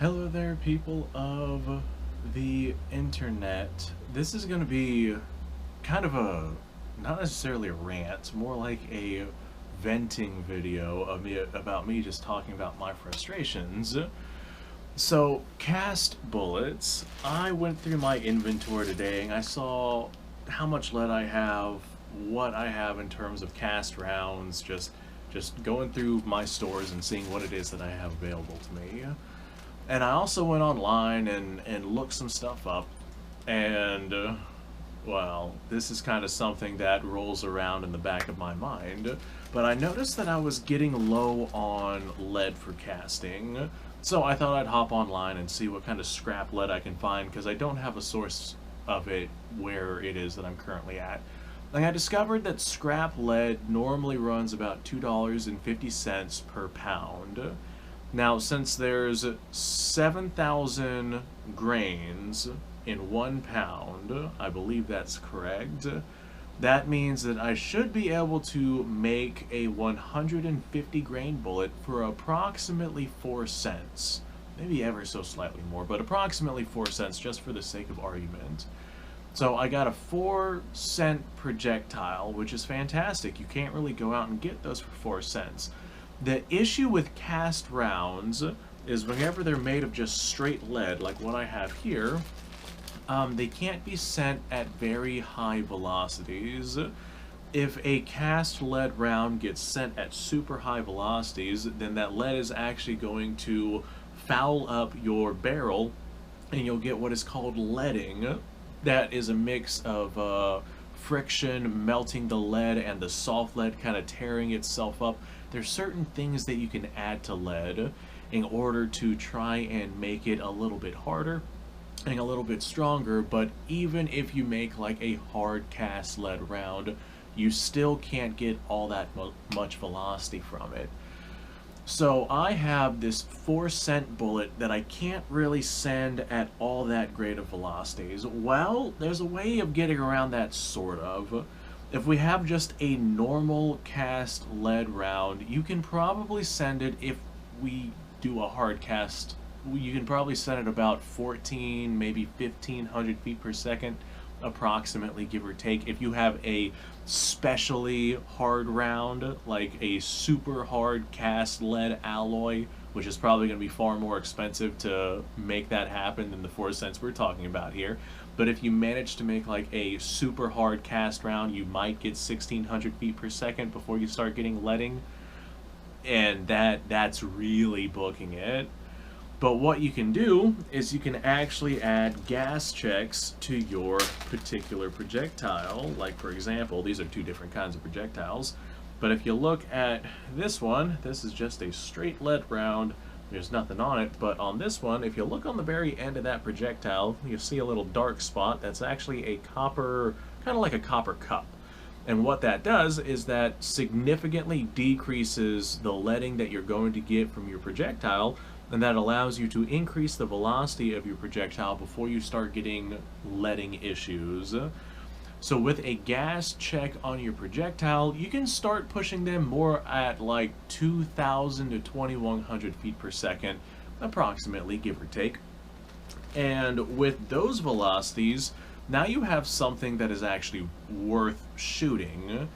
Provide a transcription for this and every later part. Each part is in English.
Hello there, people of the internet. This is going to be kind of a, not necessarily a rant, more like a venting video of me about me just talking about my frustrations. So, cast bullets. I went through my inventory today and I saw how much lead I have, what I have in terms of cast rounds, just going through my stores and seeing what it is that I have available to me. And I also went online and looked some stuff up, and, well, this is kind of something that rolls around in the back of my mind, but I noticed that I was getting low on lead for casting, so I thought I'd hop online and see what kind of scrap lead I can find, because I don't have a source of it where it is that I'm currently at. And I discovered that scrap lead normally runs about $2.50 per pound. Now, since there's 7,000 grains in 1 pound, I believe that's correct, that means that I should be able to make a 150 grain bullet for approximately 4 cents. Maybe ever so slightly more, but approximately 4 cents just for the sake of argument. So I got a 4-cent projectile, which is fantastic. You can't really go out and get those for 4 cents. The issue with cast rounds is whenever they're made of just straight lead, like what I have here, they can't be sent at very high velocities. If a cast lead round gets sent at super high velocities, then that lead is actually going to foul up your barrel, and you'll get what is called leading. That is a mix of friction melting the lead and the soft lead kind of tearing itself up. There's certain things that you can add to lead in order to try and make it a little bit harder and a little bit stronger, but even if you make like a hard cast lead round, you still can't get all that much velocity from it. So I have this 4-cent bullet that I can't really send at all that great of velocities. Well, there's a way of getting around that, sort of. If we have just a normal cast lead round, you can probably send it, if we do a hard cast, you can probably send it about 14, maybe 1,500 feet per second, approximately, give or take. If you have a specially hard round, like a super hard cast lead alloy, which is probably going to be far more expensive to make that happen than the 4 cents we're talking about here. But if you manage to make like a super hard cast round, you might get 1,600 feet per second before you start getting leading, and that's really booking it. But what you can do is you can actually add gas checks to your particular projectile. Like, for example, these are two different kinds of projectiles. But if you look at this one, this is just a straight lead round. There's nothing on it. But on this one, if you look on the very end of that projectile, you'll see a little dark spot. That's actually a copper, kind of like a copper cup. And what that does is that significantly decreases the leading that you're going to get from your projectile, and that allows you to increase the velocity of your projectile before you start getting leading issues. So with a gas check on your projectile, you can start pushing them more at like 2,000 to 2,100 feet per second, approximately, give or take. And with those velocities, now you have something that is actually worth shooting.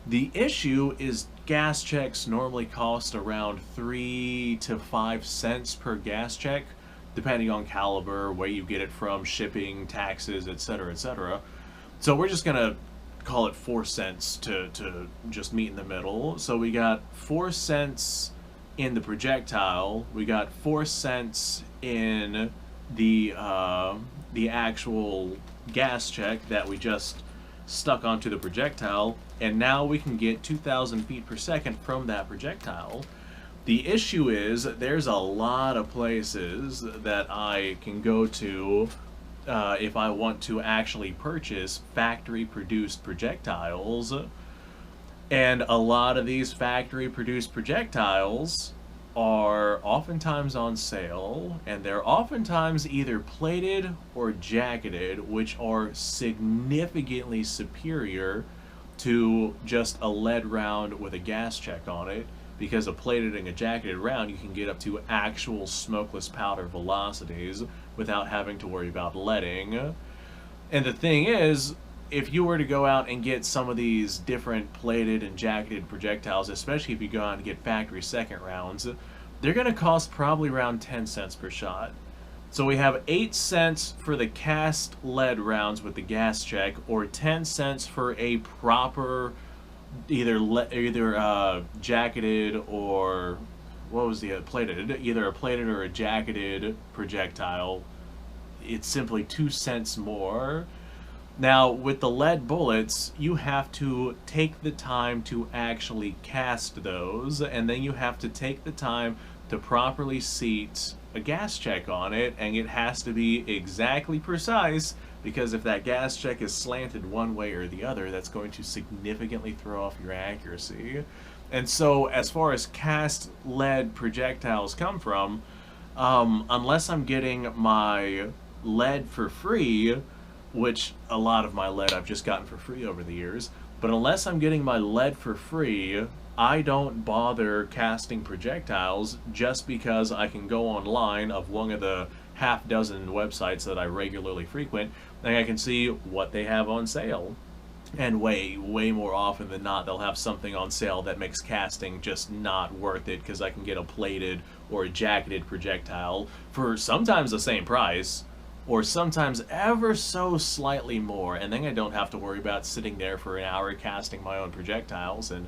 The issue is gas checks normally cost around 3 to 5 cents per gas check, depending on caliber, where you get it from, shipping, taxes, etc., etc. So we're just gonna call it 4 cents to just meet in the middle. So we got 4 cents in the projectile, we got 4 cents in the actual gas check that we just stuck onto the projectile, and now we can get 2,000 feet per second from that projectile. The issue is there's a lot of places that I can go to if I want to actually purchase factory-produced projectiles, and a lot of these factory-produced projectiles are oftentimes on sale, and they're oftentimes either plated or jacketed, which are significantly superior to just a lead round with a gas check on it, because of plated and a jacketed round, you can get up to actual smokeless powder velocities without having to worry about leading. And the thing is, if you were to go out and get some of these different plated and jacketed projectiles, especially if you go out and get factory second rounds, they're going to cost probably around 10 cents per shot. So we have 8 cents for the cast lead rounds with the gas check, or 10 cents for a proper either jacketed or what was the plated, either a plated or a jacketed projectile. It's simply 2 cents more. Now, with the lead bullets, you have to take the time to actually cast those, and then you have to take the time to properly seat a gas check on it, and it has to be exactly precise, because if that gas check is slanted one way or the other, that's going to significantly throw off your accuracy. And so, as far as cast lead projectiles come from, unless I'm getting my lead for free, which a lot of my lead I've just gotten for free over the years, but unless I'm getting my lead for free, I don't bother casting projectiles, just because I can go online of one of the half dozen websites that I regularly frequent, and I can see what they have on sale. And way more often than not, they'll have something on sale that makes casting just not worth it, because I can get a plated or a jacketed projectile for sometimes the same price, or sometimes ever so slightly more, and then I don't have to worry about sitting there for an hour casting my own projectiles, and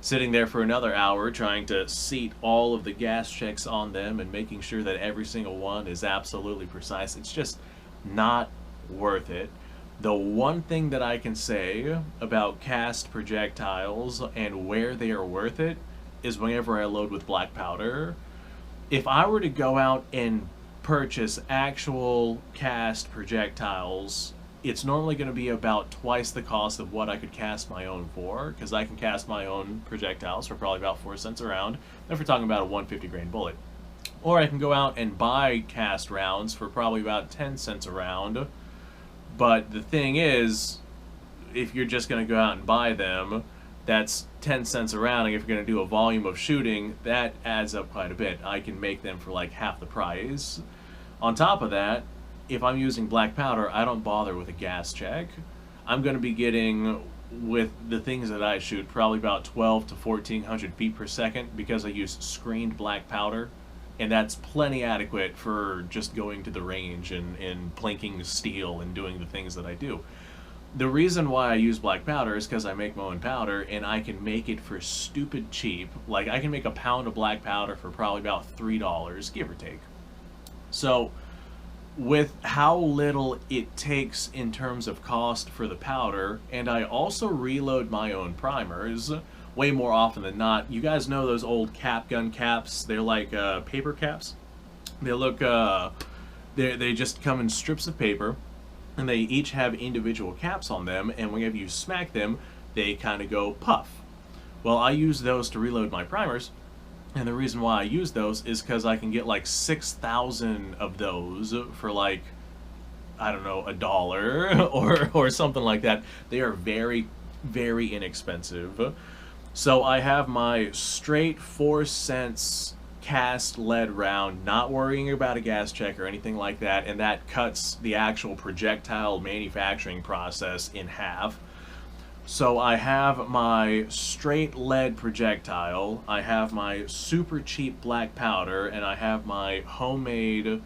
sitting there for another hour trying to seat all of the gas checks on them and making sure that every single one is absolutely precise. It's just not worth it. The one thing that I can say about cast projectiles and where they are worth it is whenever I load with black powder. If I were to go out and purchase actual cast projectiles, it's normally going to be about twice the cost of what I could cast my own for, because I can cast my own projectiles for probably about 4 cents a round, if we're talking about a 150 grain bullet. Or I can go out and buy cast rounds for probably about 10 cents a round. But the thing is, if you're just going to go out and buy them, that's 10 cents a round, and if you're going to do a volume of shooting, that adds up quite a bit. I can make them for like half the price. On top of that, if I'm using black powder, I don't bother with a gas check. I'm going to be getting, with the things that I shoot, probably about 12 to 1400 feet per second, because I use screened black powder, and that's plenty adequate for just going to the range and plinking steel and doing the things that I do. The reason why I use black powder is because I make my own powder, and I can make it for stupid cheap. Like, I can make a pound of black powder for probably about $3, give or take. So, with how little it takes in terms of cost for the powder, and I also reload my own primers way more often than not. You guys know those old cap gun caps? They're like paper caps. They look, they just come in strips of paper, and they each have individual caps on them, and whenever you smack them, they kind of go puff. Well, I use those to reload my primers, and the reason why I use those is because I can get like 6,000 of those for like, I don't know, $1 or something like that. They are very, very inexpensive. So I have my straight 4 cents cast lead round, not worrying about a gas check or anything like that, and that cuts the actual projectile manufacturing process in half. So I have my straight lead projectile, I have my super cheap black powder, and I have my homemade,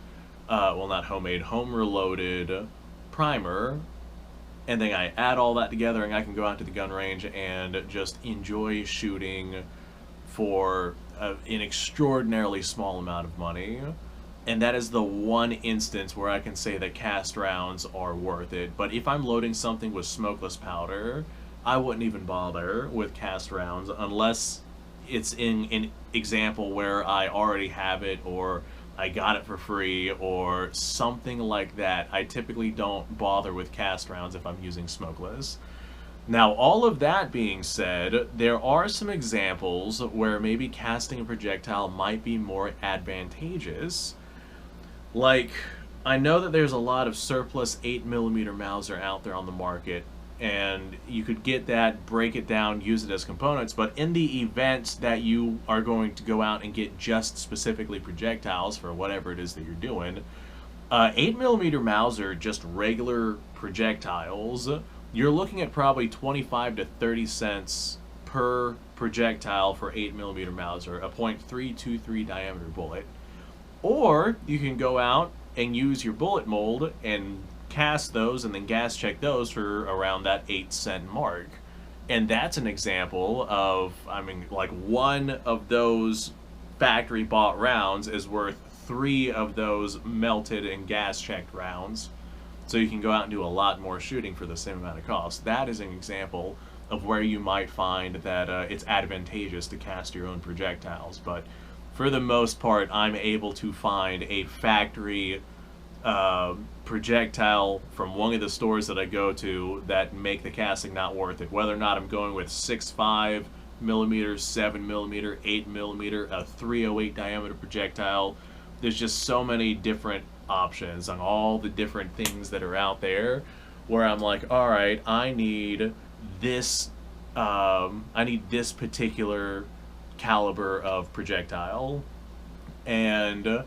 well not homemade, home reloaded primer, and then I add all that together and I can go out to the gun range and just enjoy shooting for an extraordinarily small amount of money. And that is the one instance where I can say that cast rounds are worth it. But if I'm loading something with smokeless powder, I wouldn't even bother with cast rounds unless it's in an example where I already have it, or I got it for free, or something like that. I typically don't bother with cast rounds if I'm using smokeless. Now, all of that being said, there are some examples where maybe casting a projectile might be more advantageous. Like, I know that there's a lot of surplus 8mm Mauser out there on the market, and you could get that, break it down, use it as components. But in the event that you are going to go out and get just specifically projectiles for whatever it is that you're doing, 8mm Mauser, just regular projectiles, you're looking at probably 25 to 30 cents per projectile for 8mm Mauser, a .323 diameter bullet. Or you can go out and use your bullet mold and cast those and then gas check those for around that 8-cent mark. And that's an example of, I mean, like, one of those factory bought rounds is worth 3 of those melted and gas checked rounds. So you can go out and do a lot more shooting for the same amount of cost. That is an example of where you might find that it's advantageous to cast your own projectiles. But for the most part, I'm able to find a factory projectile from one of the stores that I go to that make the casting not worth it. Whether or not I'm going with 6.5 millimeters, 7 millimeter, 8 millimeter, a 308 diameter projectile. There's just so many different options on all the different things that are out there where I'm like, all right, I need this particular caliber of projectile, and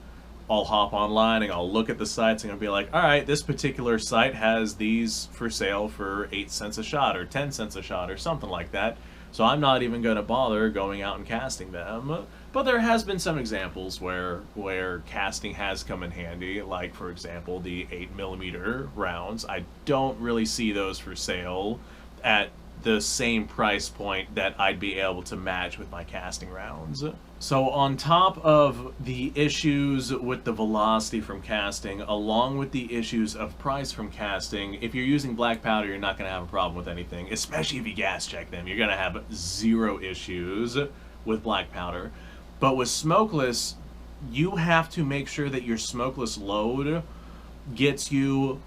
I'll hop online and I'll look at the sites and I'll be like, all right, this particular site has these for sale for 8 cents a shot or 10 cents a shot or something like that. So I'm not even going to bother going out and casting them. But there has been some examples where casting has come in handy, like, for example, the 8mm rounds. I don't really see those for sale at the same price point that I'd be able to match with my casting rounds. So on top of the issues with the velocity from casting, along with the issues of price from casting, if you're using black powder, you're not going to have a problem with anything, especially if you gas check them. You're going to have 0 issues with black powder. But with smokeless, you have to make sure that your smokeless load gets you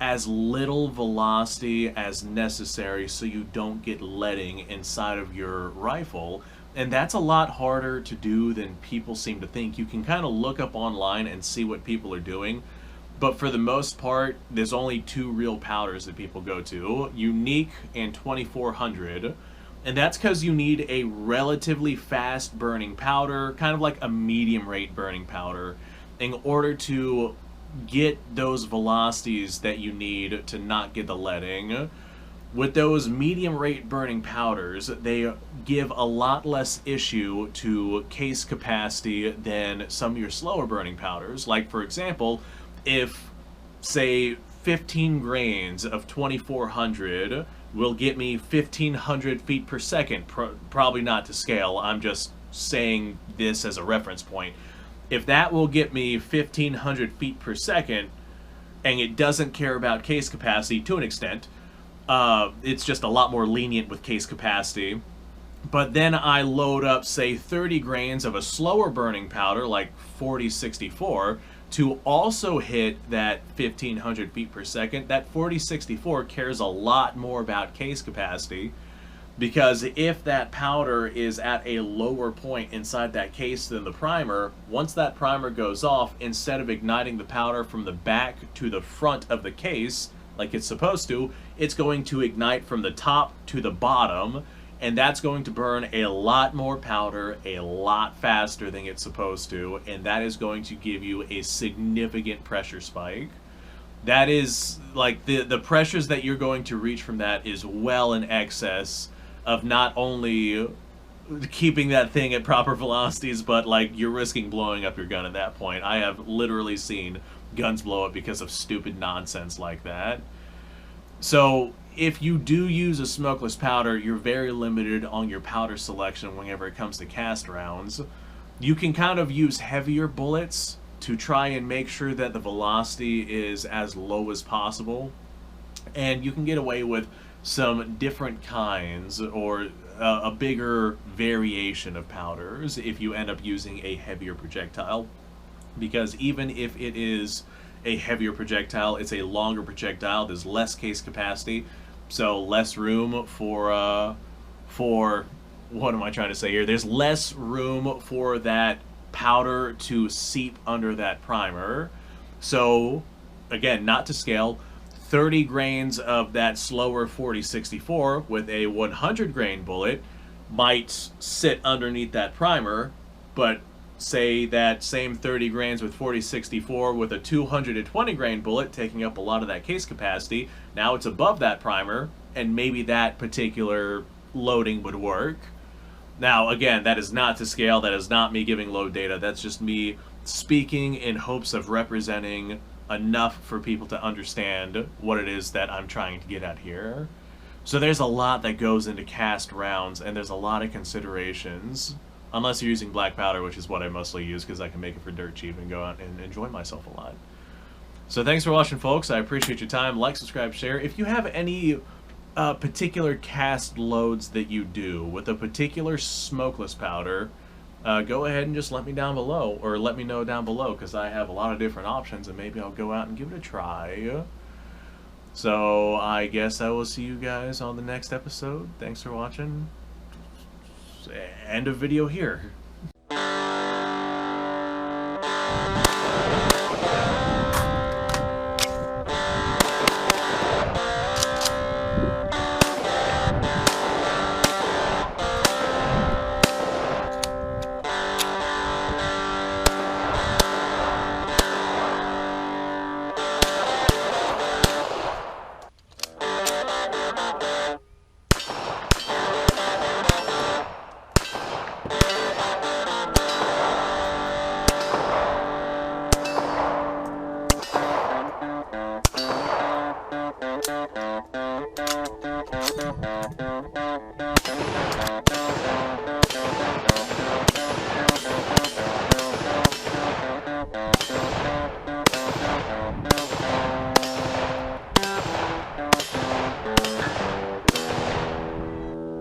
as little velocity as necessary so you don't get leading inside of your rifle. And that's a lot harder to do than people seem to think. You can kind of look up online and see what people are doing, but for the most part, there's only 2 real powders that people go to, Unique and 2400. And that's because you need a relatively fast burning powder, kind of like a medium rate burning powder, in order to get those velocities that you need to not get the leading. With those medium rate burning powders, they give a lot less issue to case capacity than some of your slower burning powders. Like, for example, if, say, 15 grains of 2400 will get me 1500 feet per second, probably not to scale, I'm just saying this as a reference point. If that will get me 1500 feet per second, and it doesn't care about case capacity to an extent, it's just a lot more lenient with case capacity. But then I load up, say, 30 grains of a slower burning powder, like 4064, to also hit that 1500 feet per second. That 4064 cares a lot more about case capacity, because if that powder is at a lower point inside that case than the primer, once that primer goes off, instead of igniting the powder from the back to the front of the case like it's supposed to, it's going to ignite from the top to the bottom, and that's going to burn a lot more powder a lot faster than it's supposed to, and that is going to give you a significant pressure spike. That is, like, the pressures that you're going to reach from that is well in excess of not only keeping that thing at proper velocities, but, like, you're risking blowing up your gun at that point. I have literally seen guns blow up because of stupid nonsense like that. So if you do use a smokeless powder, you're very limited on your powder selection whenever it comes to cast rounds. You can kind of use heavier bullets to try and make sure that the velocity is as low as possible, and you can get away with some different kinds or a bigger variation of powders if you end up using a heavier projectile, because even if it is a heavier projectile, it's a longer projectile, there's less case capacity, so less room for what am I trying to say here? There's less room for that powder to seep under that primer. So again, not to scale, 30 grains of that slower 4064 with a 100 grain bullet might sit underneath that primer, but say that same 30 grains with 4064 with a 220 grain bullet taking up a lot of that case capacity, now it's above that primer, and maybe that particular loading would work. Now, again, that is not to scale, that is not me giving load data, that's just me speaking in hopes of representing enough for people to understand what it is that I'm trying to get at here. So there's a lot that goes into cast rounds, and there's a lot of considerations. Unless you're using black powder, which is what I mostly use because I can make it for dirt cheap and go out and enjoy myself a lot. So thanks for watching, folks. I appreciate your time. Like, subscribe, share. If you have any particular cast loads that you do with a particular smokeless powder, go ahead and just let me down below, or let me know down below, because I have a lot of different options, and maybe I'll go out and give it a try. So I guess I will see you guys on the next episode. Thanks for watching. End of video here.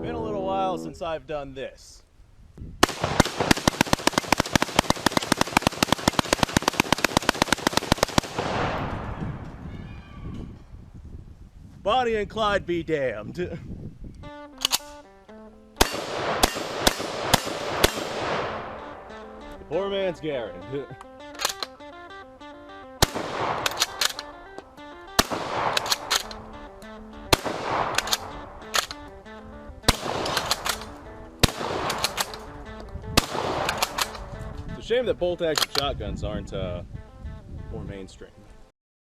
Been a little while since I've done this. Bonnie and Clyde be damned. The poor man's Garrett. It's a shame that bolt-action shotguns aren't more mainstream.